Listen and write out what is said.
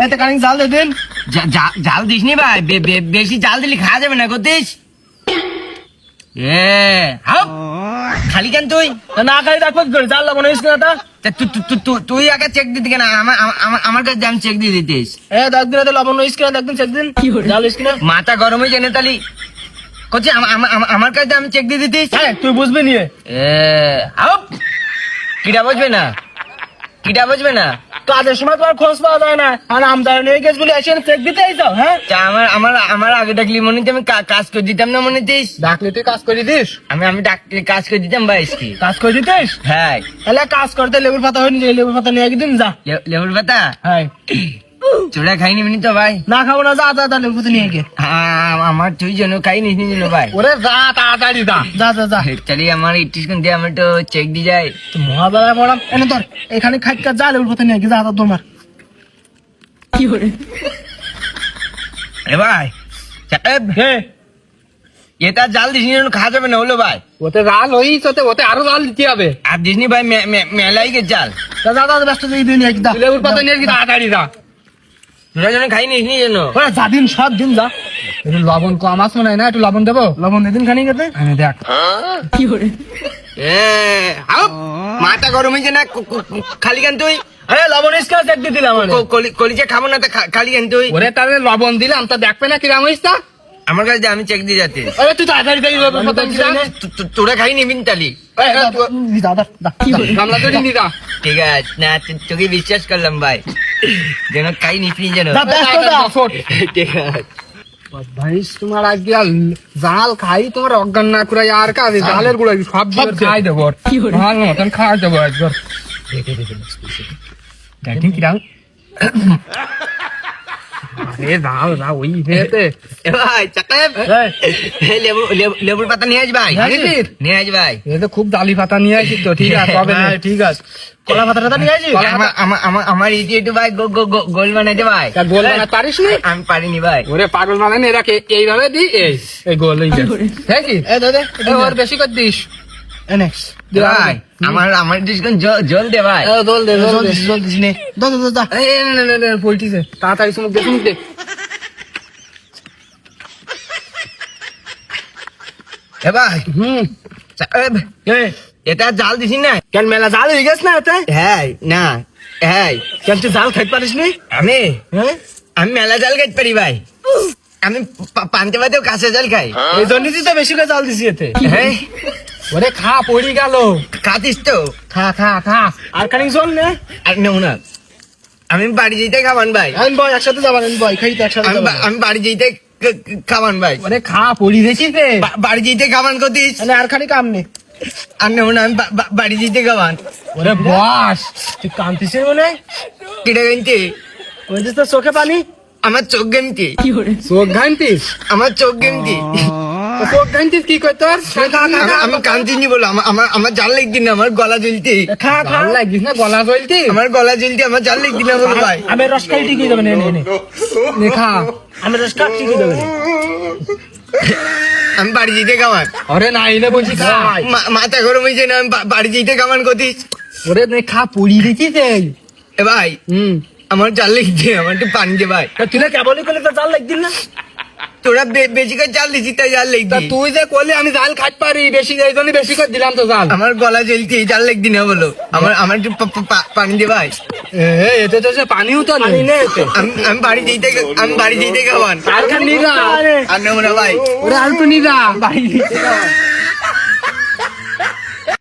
এতে কানিক জাল দে দিন। জাল দিস নি ভাই, বেশি জাল দিলে খাওয়া যাবে না করতিস। খালি কেন তুই? না খাই রাখবো কি করে? জাল লবণ হইস না তা? তুই আগে চেক দিতি কেন? আমার কাছে আমি চেক দিয়ে দিতিস। দেখ দিন লবণ হইস কিনা দেখদিন, চেক দিন জাল হইস কিনা। মাথা গরম হয়ে যায় তালি করছি, আমার কাছে আমি চেক দিয়ে দিতিস। তুই বুঝবি নিয়ে কিটা বুঝবে না, কিটা বুঝবে না। কাজের সময় তোমার খোঁজ পাওয়া যায় না, আর আমদানি নিয়ে গেছ বলে এসে চেক দিতে আইসাও। হ্যাঁ আমার আগে ডাকলি মনে হচ্ছে আমি কাজ করে দিতাম না, মনে হচ্ছিস? ডাকলে তুই কাজ করে দিস? আমি ডাকলে কাজ করে দিতাম ভাই। কি কাজ করে দিতিস? হ্যাঁ। তাহলে কাজ করতে লেবুর পাতা হয়নি, লেবুর পাতা নিয়ে একদিন যা। লেবুর পাতা? হ্যাঁ। চোরা খাইনি মিনি তো ভাই। না খাবো না, যা যা যা লেবুর পাতা নিয়ে গিয়ে। আমার তুই জন্য খাইনি জন্য ভাই। ওরে যা তাড়াতাড়ি যা, যা যা যা। চলি আমার ইটিসকুন দিয়ে আমি তো চেক দিয়ে যাই। মহাদারা পড়াম এনে তোর এখানে খাইকা যা, লেবুর পাতা নিয়ে গিয়ে যা যা তোমার। এ ভাই এটা জাল দিস নি, খাওয়া যাবে না হলো ভাই। ওতে জাল হইস, ওতে আরো জাল দিতে হবে। আর দিস নি ভাই, মেলাই গে জাল। যা যা যা, ব্যস্ত দিয়ে দিন এক দা। লেবুর পাতা নিয়ে গিয়ে তাড়াতাড়ি যা। তোরা যেন খাই নিস নি যেন। ওরে যা দিন, সব দিন যা। একটু লবণ কম আছে মনে হয় না, একটু লবণ দেবো। লবণ দিন খানি খেতে দেখ। মাথা গরম হয়েছে না, খালি কেন তুই? লবণ ইস্কা চেক দিয়ে দিলাম। কলিজা খাবো না, খালি কেন তুই? ওরে তাহলে লবণ দিলাম, তা দেখবে না কিরাম হইস তা? আমার কাছে আমি চেক দিয়ে যাচ্ছি। আরে তুই তাড়াতাড়ি যাই, লেবুর পাতা নিয়ে যা। তোরা খাই নিবি তালি। গামলা তো নিয়ে যা। ঠিক আছে, না তোকে বিশ্বাস করলাম ভাই, যেন খাই নিবি যেন। ঠিক আছে ভাই, তোমার আজকে জাল খাই তোমার অজ্ঞান না করে আর কাজে জালের গুলো সব খাই দেবো, ভালো মতন খাই দেবো একবার। দেখি কিরাম জাল যা ওই ভেতে। ভাই লেবুর পাতা নিয়ে আস ভাই, নিয়ে আস ভাই। এ তো খুব দালি পাতা নিয়ে আসিস তো। ঠিক আছে, হবে না, ঠিক আছে। কলা পাতাটা নিয়ে আসিস? আমার ইটি একটু ভাই গোল বানাইতে ভাই। গোল বানাতে পারিস নি? আমি পারিনি ভাই। ওরে পাগল বানানি, এরাকে এইভাবে দি, এই গোল হয়ে যায়। হ্যাঁ কি ওর বেশি করে দিস। ভাই আমার ডিসকাউন্ট জল দে ভাই। জল দে, জল দিস নে। পল্টিছে তাড়াতাড়ি চুমুক দে, চুমুক দে। এ ভাই এটা জাল দিছি না কেন? মেলা জাল হয়ে গেছ না এতে? হ্যাঁ না, হ্যাঁ কেন তুই জাল খাইতে পারিস নি? আমি মেলা জাল খাইতে পারি ভাই। আমি পান্তে পাতেও কাঁচা জাল খাই। এই জন্যই তো বেশি করে জাল দিছি এতে। হ্যাঁ ওরে খা, পড়ি গেল। খাতিস তো? খা খা খা, আর খানিক জল নে। আর নেও না, আমি বাড়ি যেতে খাবান ভাই। আমি বয় একসাথে যাবান, বয় খাইতে একসাথে। আমি বাড়ি যেতে খাবান ভাই। ওরে খা, পড়ি দেখিস বাড়ি যেতে খাবান করতিস। আর খানিক কাম নে। আর নেও না, আমি বাড়ি যেতে খাবান। ওরে বস, তুই কান্তিস মনে হয়? কিটা গাইতে? ওই যে তোর চোখে পানি। আমার চোখ গেমতি। চোখ ঘানতিস? আমার চোখ গেমতি। চোখ ঘানতিস কি কই তোর? আমি কান্তিনি বলো, আমার জাল লাগতি না, আমার গলা জ্বলতি। খা খা, লাগিস না গলা জ্বলতি? আমার গলা জ্বলতি, আমার জাল লাগতি না বলো ভাই। আমি রস খাই ঠিকই যাবে। নে নে খা, আমি রস খাই ঠিকই যাবে। আমি বাড়ি যেতে খাবার। ওরে না এনে বলছি খা। মাথা গরম হয়েছে না, আমি বাড়ি যেতে খাবার করতিস। ওরে নে খা, পড়ি দেখিস? এ ভাই আমার জাল লাগছে, আমার একটু পানি দে ভাই। তুই না কেবলই করলে তো জাল লাগছিল না? তোরা বেশি করে জাল দিছিস তাই জাল লাগছে। তুই যে করলে আমি জাল খাইতে পারি বেশি, এই জন্য বেশি করে দিলাম তো জাল। আমার গলা জ্বলছে, জাল লাগতি না বলো। আমার একটু পানি দে ভাই। এতে তো সে পানিও তো নেই। আমি বাড়ি যেতে খাবার। আর খান নিগা, আর নেবো না ভাই। ওরে আর তো নিগা বাড়ি যেতে খাওয়া।